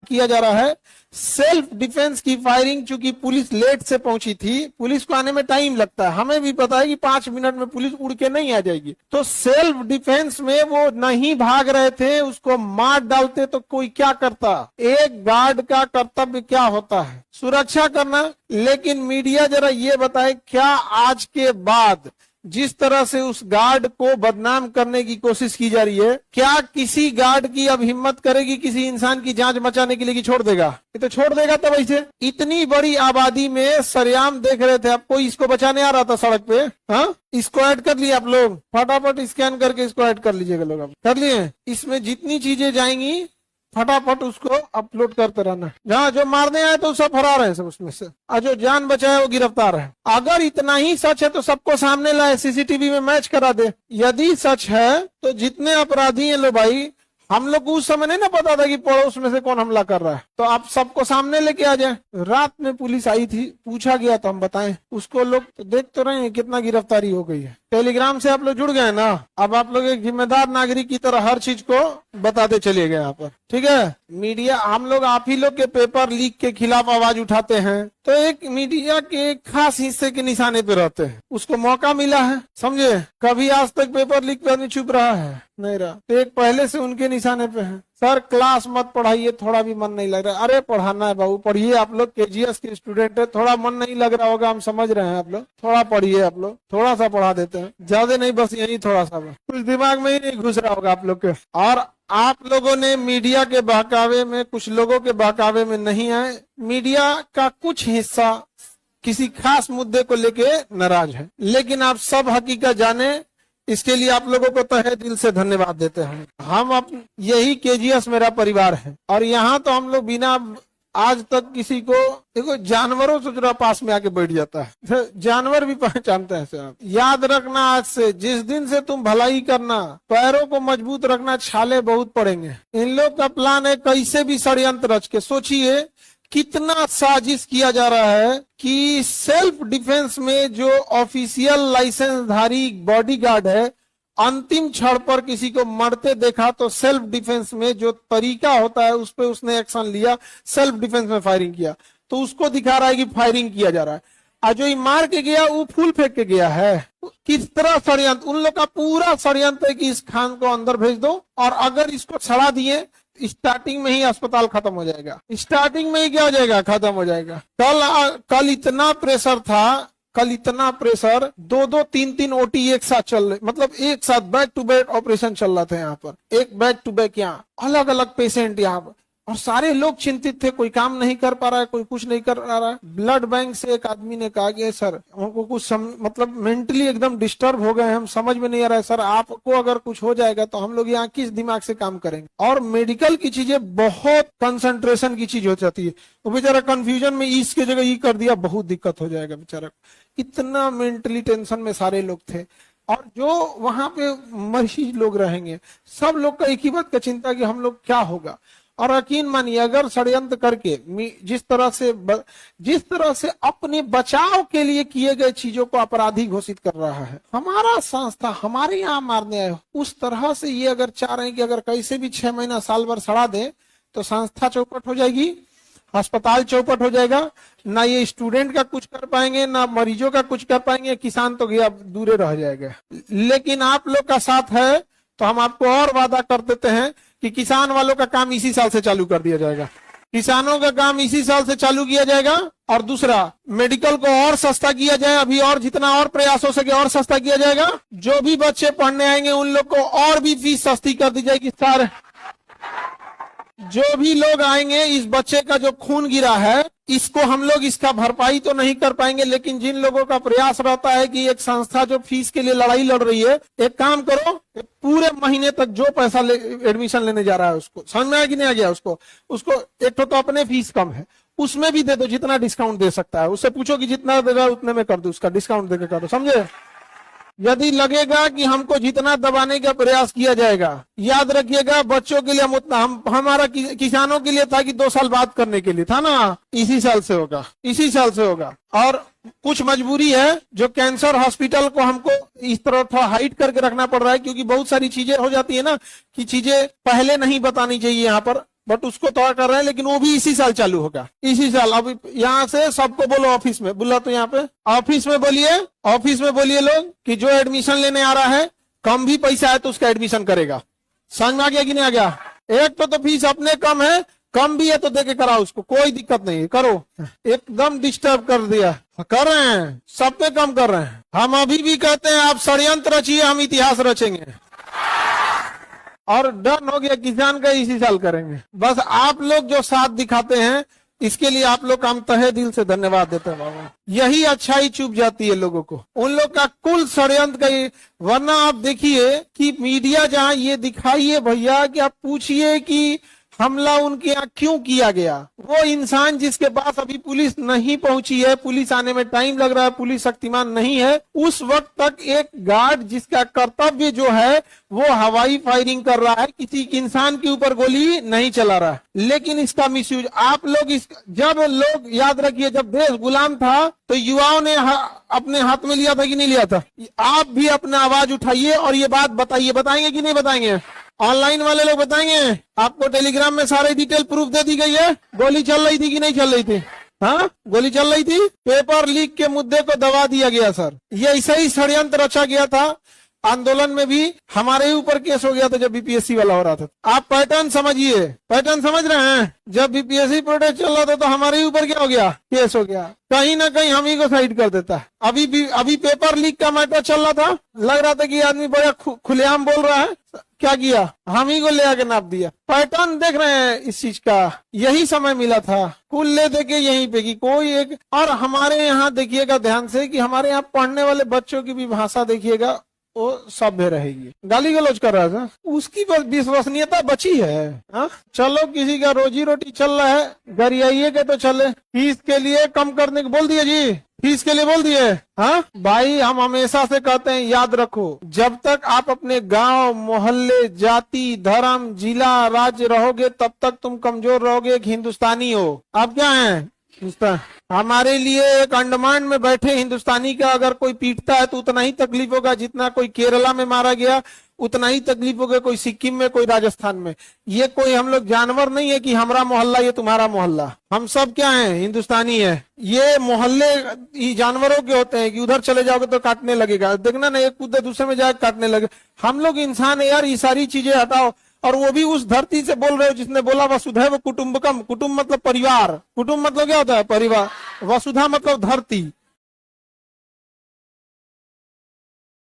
किया जा रहा है सेल्फ डिफेंस की फायरिंग। चूंकि पुलिस लेट से पहुंची थी, पुलिस को आने में टाइम लगता है, हमें भी पता है कि 5 मिनट में पुलिस उड़ के नहीं आ जाएगी, तो सेल्फ डिफेंस में वो नहीं भाग रहे थे, उसको मार डालते तो कोई क्या करता। एक गार्ड का कर्तव्य क्या होता है? सुरक्षा करना। लेकिन मीडिया जरा ये बताए, क्या आज के बाद जिस तरह से उस गार्ड को बदनाम करने की कोशिश की जा रही है, क्या किसी गार्ड की अब हिम्मत करेगी किसी इंसान की जांच बचाने के लिए कि छोड़ देगा? ये तो छोड़ देगा। तब ऐसे इतनी बड़ी आबादी में सरेआम देख रहे थे, अब कोई इसको बचाने आ रहा था सड़क पे? हाँ, इसको ऐड कर लिया आप लोग, फटाफट स्कैन करके इसको ऐड कर लीजिएगा लोग। अब कर लिए, इसमें जितनी चीजें जाएंगी फटाफट उसको अपलोड करते रहना। जहाँ जो मारने आए तो सब फरार है सब उसमें से, और जो जान बचाए वो गिरफ्तार है। अगर इतना ही सच है तो सबको सामने लाए, सीसीटीवी में मैच करा दे। यदि सच है तो जितने अपराधी हैं लो भाई, हम लोग को उस समय नहीं ना पता था कि पड़ोस में से कौन हमला कर रहा है, तो आप सबको सामने लेके आ जाए। रात में पुलिस आई थी, पूछा गया तो हम बताएं उसको, लोग तो देख तो रहे हैं कितना गिरफ्तारी हो गई है। टेलीग्राम से आप लोग जुड़ गए ना, अब आप लोग एक जिम्मेदार नागरिक की तरह हर चीज को बताते चलिए गए यहाँ पर, ठीक है। मीडिया, हम लोग आप ही लोग के पेपर लीक के खिलाफ आवाज उठाते हैं, तो एक मीडिया के एक खास हिस्से के निशाने पे रहते हैं, उसको मौका मिला है, समझे। कभी आज तक पेपर लीक करने चुप रहा है? नहीं रहा। तो एक पहले से उनके निशाने पे है। सर क्लास मत पढ़ाइए, थोड़ा भी मन नहीं लग रहा। अरे पढ़ाना है बाबू, पढ़िए। आप लोग केजीएस के स्टूडेंट है, थोड़ा मन नहीं लग रहा होगा, हम समझ रहे हैं। आप लोग थोड़ा पढ़िए, आप लोग थोड़ा सा पढ़ा देते हैं, ज्यादा नहीं, बस यही थोड़ा सा, कुछ दिमाग में ही नहीं घुस रहा होगा आप लोग के। और आप लोगों ने मीडिया के बहकावे में, कुछ लोगों के बहकावे में नहीं आए। मीडिया का कुछ हिस्सा किसी खास मुद्दे को लेके नाराज है, लेकिन आप सब हकीकत जाने, इसके लिए आप लोगों को तहे दिल से धन्यवाद देते हैं। हम यही केजीएस मेरा परिवार है, और यहाँ तो हम लोग बिना आज तक किसी को, देखो जानवरों से जरा पास में आके बैठ जाता है, जानवर भी पहचानते हैं सर। याद रखना, आज से जिस दिन से तुम भलाई करना, पैरों को मजबूत रखना, छाले बहुत पड़ेंगे। इन लोग का प्लान है कैसे भी षड्यंत्र रच के, सोचिए कितना साजिश किया जा रहा है कि सेल्फ डिफेंस में जो ऑफिशियल लाइसेंसधारी बॉडीगार्ड है, अंतिम क्षण पर किसी को मरते देखा तो सेल्फ डिफेंस में जो तरीका होता है उस पे उसने एक्शन लिया, सेल्फ डिफेंस में फायरिंग किया, तो उसको दिखा रहा है कि फायरिंग किया जा रहा है। और जो ये मार के गया वो फूल फेंक के गया है। किस तरह षड्यंत्र, उन लोग का पूरा षड्यंत्र है कि इस खान को अंदर भेज दो, और अगर इसको छड़ा दिए स्टार्टिंग में ही अस्पताल खत्म हो जाएगा। स्टार्टिंग में ही क्या हो जाएगा? खत्म हो जाएगा। कल इतना प्रेशर था, कल इतना प्रेशर, 2-2, 3-3 ओटी एक साथ चल रहे, मतलब एक साथ बैक टू बैक ऑपरेशन चल रहा था यहाँ पर, एक बैक टू बैक, यहाँ अलग अलग पेशेंट यहाँ पर, और सारे लोग चिंतित थे, कोई काम नहीं कर पा रहा है, कोई कुछ नहीं कर रहा है। ब्लड बैंक से एक आदमी ने कहा कि सर हमको कुछ मतलब मेंटली एकदम डिस्टर्ब हो गए, हम समझ में नहीं आ रहा है सर, आपको अगर कुछ हो जाएगा तो हम लोग यहाँ किस दिमाग से काम करेंगे। और मेडिकल की चीजें बहुत कंसंट्रेशन की चीज हो जाती है, तो बेचारा कंफ्यूजन में इसकी जगह ये कर दिया, बहुत दिक्कत हो जाएगा बेचारा। इतना मेंटली टेंशन में सारे लोग थे, और जो वहां पे मरीज लोग रहेंगे, सब लोग का एक ही बात का चिंता कि हम लोग क्या होगा। और यकीन मानिए, अगर षड्यंत्र करके जिस तरह से अपने बचाव के लिए किए गए चीजों को अपराधी घोषित कर रहा है हमारा संस्था, हमारे यहाँ मारने आए, उस तरह से ये अगर चाह रहे हैं कि अगर कैसे भी 6 महीना साल भर सड़ा दे तो संस्था चौपट हो जाएगी, अस्पताल चौपट हो जाएगा, ना ये स्टूडेंट का कुछ कर पाएंगे, ना मरीजों का कुछ कर पाएंगे, किसान तो गया दूरे रह जाएगा। लेकिन आप लोग का साथ है तो हम आपको और वादा कर देते हैं कि किसान वालों का काम इसी साल से चालू कर दिया जाएगा, किसानों का काम इसी साल से चालू किया जाएगा। और दूसरा, मेडिकल को और सस्ता किया जाए, अभी और जितना और प्रयास हो सके और सस्ता किया जाएगा। जो भी बच्चे पढ़ने आएंगे उन लोग को और भी फीस सस्ती कर दी जाएगी। सारे जो भी लोग आएंगे, इस बच्चे का जो खून गिरा है इसको हम लोग इसका भरपाई तो नहीं कर पाएंगे, लेकिन जिन लोगों का प्रयास रहता है कि एक संस्था जो फीस के लिए लड़ाई लड़ रही है, एक काम करो, पूरे महीने तक जो पैसा एडमिशन लेने जा रहा है उसको, समझ में आया कि नहीं आ गया? उसको एक तो अपने फीस कम है, उसमें भी दे दो जितना डिस्काउंट दे सकता है। उससे पूछो कि जितना देगा उतने में कर दो, उसका डिस्काउंट देकर कर दो, समझे। यदि लगेगा कि हमको जितना दबाने का प्रयास किया जाएगा, याद रखिएगा बच्चों के लिए हम उतना, हमारा किसानों के लिए था कि 2 साल बाद करने के लिए था ना, इसी साल से होगा, इसी साल से होगा। और कुछ मजबूरी है, जो कैंसर हॉस्पिटल को हमको इस तरह थोड़ा हाइड करके रखना पड़ रहा है, क्योंकि बहुत सारी चीजें हो जाती है ना कि चीजें पहले नहीं बतानी चाहिए यहाँ पर, बट उसको तोड़ कर रहे हैं, लेकिन वो भी इसी साल चालू होगा, इसी साल। अब यहाँ से सबको बोलो ऑफिस में, बोला तो यहाँ पे ऑफिस में बोलिए, ऑफिस में बोलिए लोग कि जो एडमिशन लेने आ रहा है कम भी पैसा है तो उसका एडमिशन करेगा। समझ में आ गया कि नहीं आ गया? एक तो फीस अपने कम है, कम भी है तो देके कराओ उसको, कोई दिक्कत नहीं है, करो। एकदम डिस्टर्ब कर दिया, कर रहे हैं, सब पे कम कर रहे हैं। हम अभी भी कहते हैं आप षड्यंत्र रचिए, हम इतिहास रचेंगे। और डन हो गया, किसान का इसी साल करेंगे। बस आप लोग जो साथ दिखाते हैं इसके लिए आप लोग का हम तहे दिल से धन्यवाद देते हैं बाबा। यही अच्छाई चुप जाती है लोगों को, उन लोग का कुल षड्यंत्र का। वरना आप देखिए कि मीडिया जहां ये दिखाइए भैया कि आप पूछिए कि हमला उनके यहाँ क्यों किया गया, वो इंसान जिसके पास अभी पुलिस नहीं पहुंची है, पुलिस आने में टाइम लग रहा है, पुलिस शक्तिमान नहीं है, उस वक्त तक एक गार्ड जिसका कर्तव्य जो है वो हवाई फायरिंग कर रहा है, किसी इंसान के ऊपर गोली नहीं चला रहा है। लेकिन इसका मिसयूज आप लोग जब लोग याद रखिए, जब देश गुलाम था तो युवाओं ने अपने हाथ में लिया था कि नहीं लिया था? आप भी अपना आवाज उठाइए और ये बात बताइए, बताएंगे कि नहीं बताएंगे? ऑनलाइन वाले लोग बताएंगे, आपको टेलीग्राम में सारे डिटेल प्रूफ दे दी गई है, गोली चल रही थी कि नहीं चल रही थी? हाँ, गोली चल रही थी। पेपर लीक के मुद्दे को दबा दिया गया सर, ये ऐसा ही षड्यंत्र रचा गया था। आंदोलन में भी हमारे ऊपर केस हो गया था जब बीपीएससी वाला हो रहा था। आप पैटर्न समझिए, पैटर्न समझ रहे हैं? जब बीपीएससी प्रोटेस्ट चल रहा था तो हमारे ऊपर क्या हो गया? केस हो गया। कहीं ना कहीं हम ही को साइड कर देता है। अभी पेपर लीक का मैटर चल रहा था, लग रहा था कि आदमी बड़ा खुलेआम बोल रहा है, क्या किया? हम ही को ले आके नाप दिया। पैटर्न देख रहे हैं इस चीज का, यही समय मिला था कुल ले दे के यहीं पे कि कोई एक। और हमारे यहाँ देखिएगा ध्यान से कि हमारे यहाँ पढ़ने वाले बच्चों की भी भाषा देखिएगा, वो सभ्य रहेगी। गाली गलौज कर रहा था, उसकी बस विश्वसनीयता बची है। हा? चलो किसी का रोजी रोटी चल रहा है, गरियाइए के तो चले। फीस के लिए कम करने को बोल दिए जी, फीस के लिए बोल दिए। हाँ भाई, हम हमेशा से कहते हैं याद रखो, जब तक आप अपने गांव, मोहल्ले, जाति, धर्म, जिला, राज्य रहोगे तब तक तुम कमजोर रहोगे, एक हिंदुस्तानी हो। आप क्या हैं? हमारे लिए एक अंडमान में बैठे हिंदुस्तानी का अगर कोई पीटता है तो उतना ही तकलीफ होगा जितना कोई केरला में मारा गया, उतना ही तकलीफ होगा कोई सिक्किम में, कोई राजस्थान में। ये कोई हम लोग जानवर नहीं है कि हमारा मोहल्ला ये तुम्हारा मोहल्ला। हम सब क्या हैं? हिंदुस्तानी है। ये मोहल्ले जानवरों के होते हैं कि उधर चले जाओगे तो काटने लगेगा, देखना ना, एक कूदे दूसरे में जाके काटने लगे। हम लोग इंसान है यार, ये सारी चीजें हटाओ। और वो भी उस धरती से बोल रहे हो जिसने बोला वसुधैव कुटुंबकम। कुटुंब मतलब परिवार, कुटुंब मतलब क्या होता है? परिवार। वसुधा मतलब धरती।